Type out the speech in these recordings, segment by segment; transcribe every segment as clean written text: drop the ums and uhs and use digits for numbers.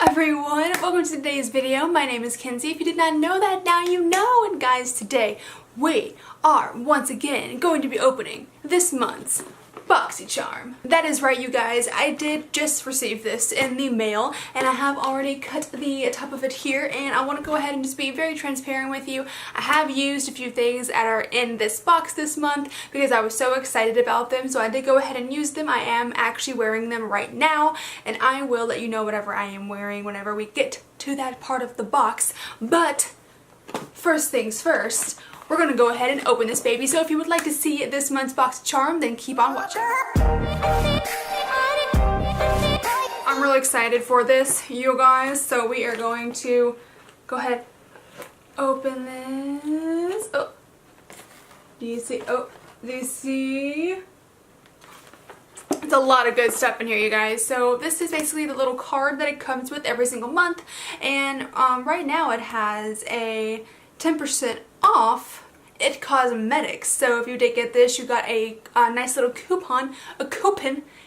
everyone, welcome to today's video. My name is Kenzie. If you did not know that, now you know. And guys, today we are once again going to be opening this month's BOXYcharm. That is right, you guys. I did just receive this in the mail and I have already cut the top of it here, and I want to go ahead and just be very transparent with you. I have used a few things that are in this box this month because I was so excited about them, so I did go ahead and use them. I am actually wearing them right now, and I will let you know whatever I am wearing whenever we get to that part of the box. But first things first, we're gonna go ahead and open this baby. So if you would like to see this month's BOXYcharm, then keep on watching. I'm really excited for this, you guys. So we are going to go ahead, open this. Oh, do you see? Oh, do you see? It's a lot of good stuff in here, you guys. So this is basically the little card that it comes with every single month, and right now it has a 10% off It Cosmetics. So if you did get this, you got a nice little coupon,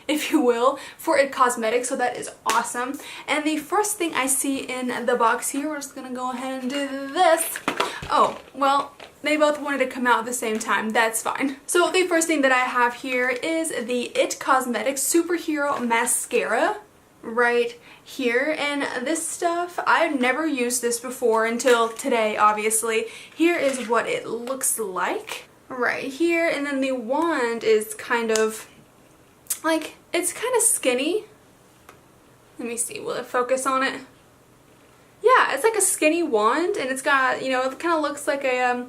if you will, for It Cosmetics, so that is awesome. And the first thing I see in the box here, we're just gonna go ahead and do this. Oh, well, they both wanted to come out at the same time. That's fine. So the first thing that I have here is the It Cosmetics Superhero Mascara right here, and this stuff, I've never used this before until today, obviously. Here is what it looks like right here, and then the wand is kind of like, it's kind of skinny. Let me see, will it focus on it? Yeah, it's like a skinny wand, and it's got, you know, it kind of looks like a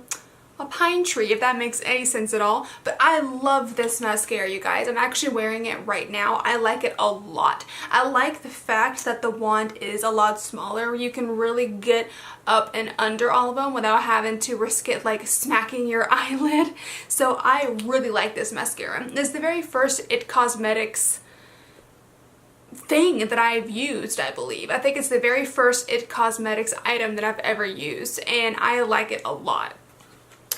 pine tree, if that makes any sense at all. But I love this mascara, you guys. I'm actually wearing it right now. I like it a lot. I like the fact that the wand is a lot smaller. You can really get up and under all of them without having to risk it like smacking your eyelid. So I really like this mascara. This is the very first It Cosmetics thing that I've used, I believe. I think it's the very first It Cosmetics item that I've ever used, and I like it a lot.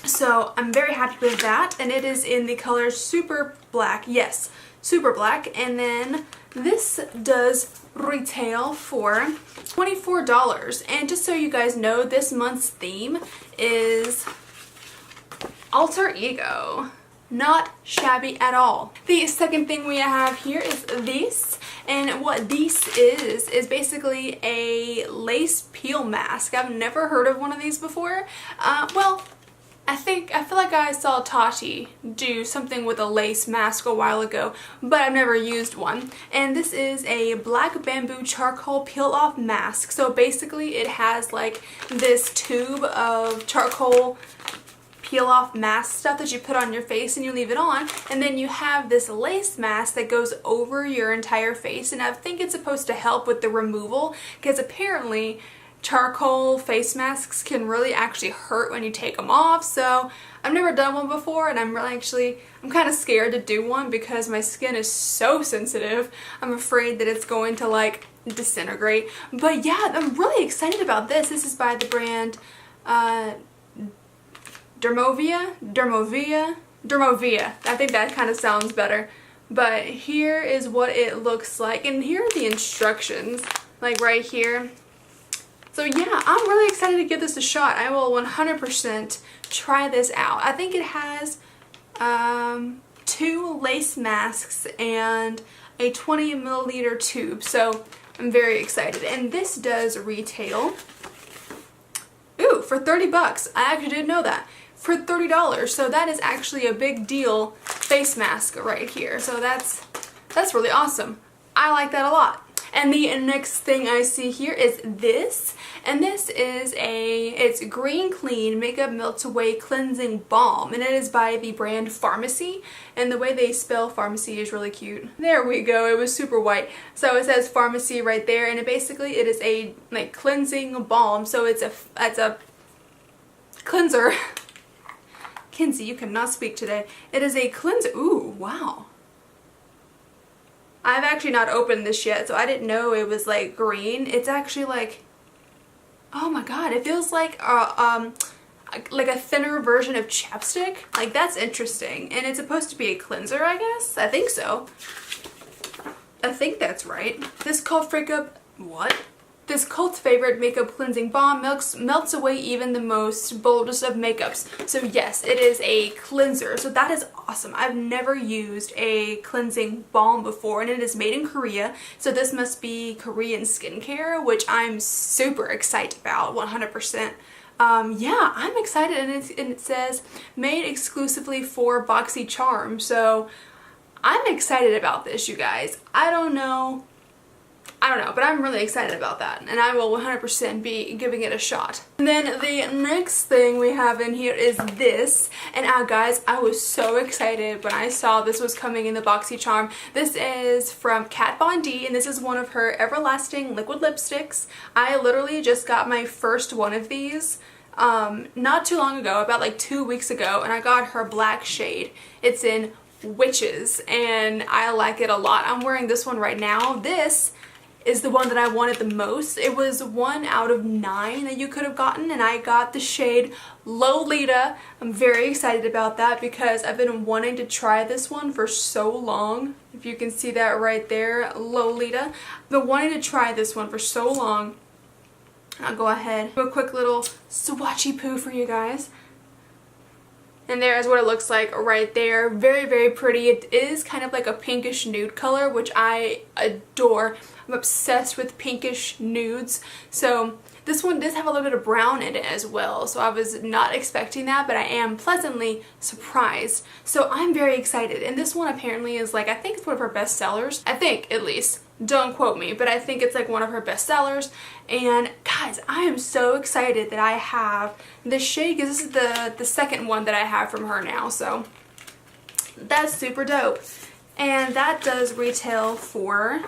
So I'm very happy with that, and it is in the color Super Black. Yes, Super Black. And then this does retail for $24. And just so you guys know, this month's theme is alter ego. Not shabby at all. The second thing we have here is this, and what this is basically a lace peel mask. I've never heard of one of these before. Well, I feel like I saw Tarte do something with a lace mask a while ago, but I've never used one. And this is a black bamboo charcoal peel off mask. So basically it has like this tube of charcoal peel off mask stuff that you put on your face and you leave it on, and then you have this lace mask that goes over your entire face, and I think it's supposed to help with the removal, because apparently charcoal face masks can really actually hurt when you take them off. So I've never done one before, and I'm kind of scared to do one because my skin is so sensitive. I'm afraid that it's going to like disintegrate. But yeah, I'm really excited about this. This is by the brand Dermovia. I think that kind of sounds better. But here is what it looks like, and here are the instructions, like right here. So yeah, I'm really excited to give this a shot. I will 100% try this out. I think it has 2 lace masks and a 20 milliliter tube, so I'm very excited. And this does retail, ooh, for 30 bucks. I actually didn't know that. For $30, so that is actually a big deal face mask right here. So that's really awesome. I like that a lot. And the next thing I see here is this, and this is it's Green Clean Makeup Melts Away Cleansing Balm, and it is by the brand Pharmacy, and the way they spell pharmacy is really cute. There we go, it was super white. So it says Pharmacy right there, and it is a like cleansing balm, so it's a cleanser. Kenzie, you cannot speak today. It is a cleanser. Ooh, wow. I've actually not opened this yet, so I didn't know it was like green. It's actually like, oh my god, it feels like a thinner version of chapstick. Like, that's interesting. And it's supposed to be a cleanser, I guess? I think so. I think that's right. This called Freak Up, what? This cult favorite makeup cleansing balm melts away even the most boldest of makeups. So yes, it is a cleanser. So that is awesome. I've never used a cleansing balm before, and it is made in Korea. So this must be Korean skincare, which I'm super excited about, 100%. Yeah, I'm excited, and it says made exclusively for Boxycharm. So I'm excited about this, you guys. I don't know, but I'm really excited about that, and I will 100% be giving it a shot. And then the next thing we have in here is this, and guys, I was so excited when I saw this was coming in the Boxycharm. This is from KatVonD, and this is one of her everlasting liquid lipsticks. I literally just got my first one of these not too long ago, about like 2 weeks ago, and I got her black shade. It's in Witches, and I like it a lot. I'm wearing this one right now. This is the one that I wanted the most. It was 1 out of 9 that you could have gotten, and I got the shade Lolita. I'm very excited about that because I've been wanting to try this one for so long. If you can see that right there, Lolita. I've been wanting to try this one for so long. I'll go ahead, do a quick little swatchy poo for you guys. And there is what it looks like right there. Very, very pretty. It is kind of like a pinkish nude color, which I adore. I'm obsessed with pinkish nudes. So this one does have a little bit of brown in it as well. So I was not expecting that, but I am pleasantly surprised. So I'm very excited. And this one apparently is like, I think it's one of her best sellers. I think, at least. Don't quote me, but I think it's like one of her best sellers. And guys, I am so excited that I have this shade, because this is the second one that I have from her now. So that's super dope. And that does retail for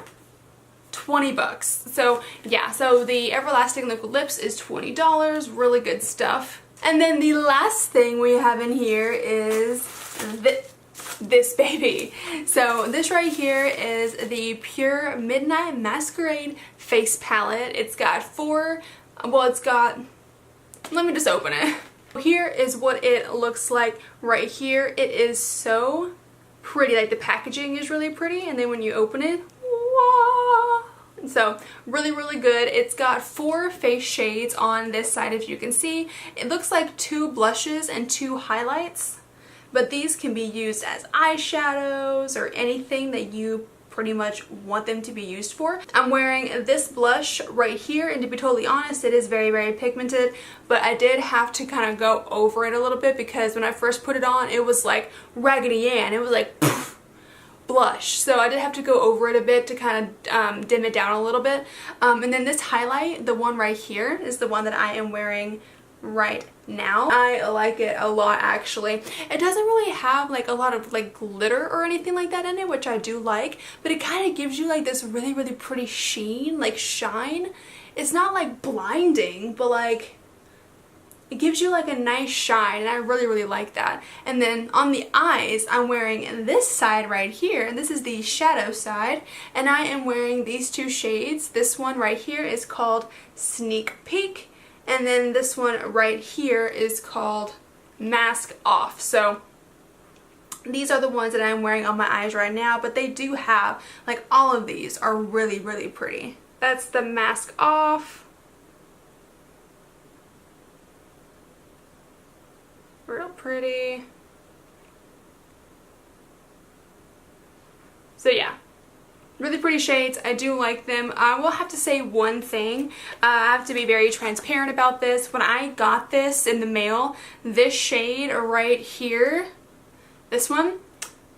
20 bucks. So yeah, so the Everlasting Liquid Lips is $20. Really good stuff. And then the last thing we have in here is this baby. So this right here is the Pure Midnight Masquerade face palette. It's got let me just open it. Here is what it looks like right here. It is so pretty. Like, the packaging is really pretty, and then when you open it, wow. So really, really good. It's got 4 face shades on this side, if you can see. It looks like 2 blushes and 2 highlights. But these can be used as eyeshadows or anything that you pretty much want them to be used for. I'm wearing this blush right here, and to be totally honest, it is very, very pigmented, but I did have to kind of go over it a little bit because when I first put it on, it was like Raggedy Ann. It was like poof, blush. So I did have to go over it a bit to kind of dim it down a little bit. And then this highlight, the one right here, is the one that I am wearing right now. I like it a lot, actually. It doesn't really have like a lot of like glitter or anything like that in it, which I do like, but it kind of gives you like this really, really pretty sheen, like shine. It's not like blinding, but like it gives you like a nice shine, and I really, really like that. And then on the eyes, I'm wearing this side right here, and this is the shadow side, and I am wearing these 2 shades. This one right here is called Sneak Peek, and then this one right here is called Mask Off. So these are the ones that I'm wearing on my eyes right now, but they do have, like, all of these are really, really pretty. That's the Mask Off. Real pretty. So yeah. Really pretty shades. I do like them. I will have to say one thing. I have to be very transparent about this. When I got this in the mail, this shade right here, this one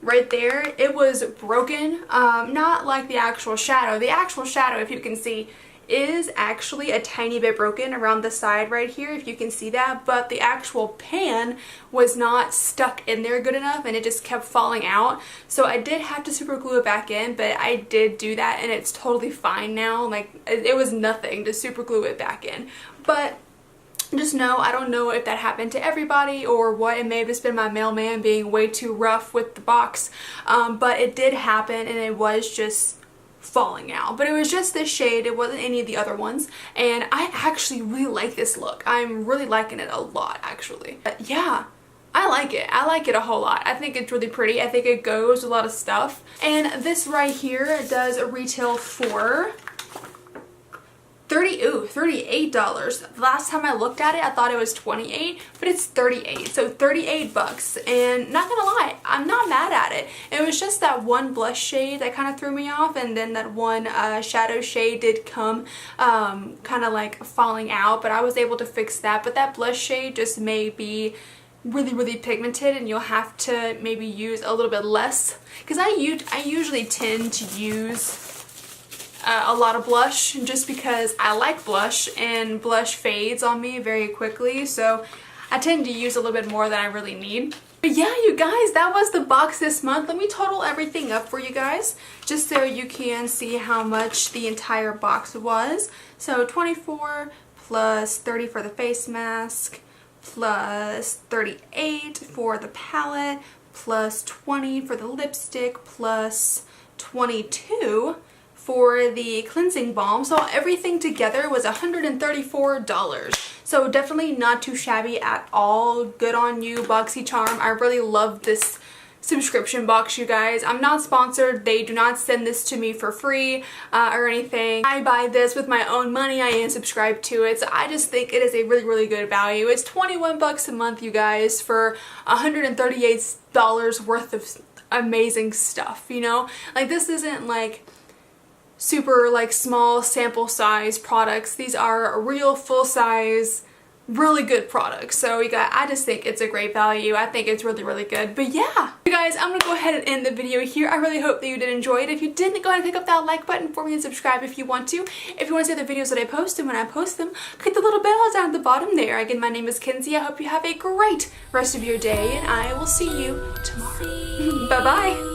right there, it was broken. Not like the actual shadow. The actual shadow, if you can see, is actually a tiny bit broken around the side right here, if you can see that, but the actual pan was not stuck in there good enough, and it just kept falling out. So I did have to super glue it back in, but I did do that, and it's totally fine now. Like, it was nothing to super glue it back in. But just know, I don't know if that happened to everybody or what. It may have just been my mailman being way too rough with the box, but it did happen, and it was just falling out. But it was just this shade. It wasn't any of the other ones, and I actually really like this look. I'm really liking it a lot, actually. But yeah, I like it. I like it a whole lot. I think it's really pretty. I think it goes with a lot of stuff. And this right here does retail for $38. The last time I looked at it, I thought it was $28, but it's $38. So 38 bucks. And not gonna lie, I'm not mad at it. It was just that one blush shade that kind of threw me off, and then that one shadow shade did come kind of like falling out, but I was able to fix that. But that blush shade just may be really pigmented, and you'll have to maybe use a little bit less, because I usually tend to use a lot of blush just because I like blush, and blush fades on me very quickly, so I tend to use a little bit more than I really need. But yeah, you guys, that was the box this month. Let me total everything up for you guys just so you can see how much the entire box was. So 24 plus 30 for the face mask, plus 38 for the palette, plus 20 for the lipstick, plus 22 for the cleansing balm. So everything together was $134. So definitely not too shabby at all. Good on you, BOXYCharm. I really love this subscription box, you guys. I'm not sponsored. They do not send this to me for free or anything. I buy this with my own money. I am subscribed to it, so I just think it is a really good value. It's 21 bucks a month, you guys, for $138 worth of amazing stuff, you know? Like, this isn't like super like small sample size products. These are real full size, really good products. So you guys, I just think it's a great value. I think it's really good. But yeah, you guys, I'm gonna go ahead and end the video here. I really hope that you did enjoy it. If you didn't, go ahead and click up that like button for me and subscribe if you want to. If you want to see the videos that I post, and when I post them, click the little bell down at the bottom there. Again, my name is Kenzie. I hope you have a great rest of your day, and I will see you tomorrow. Bye bye.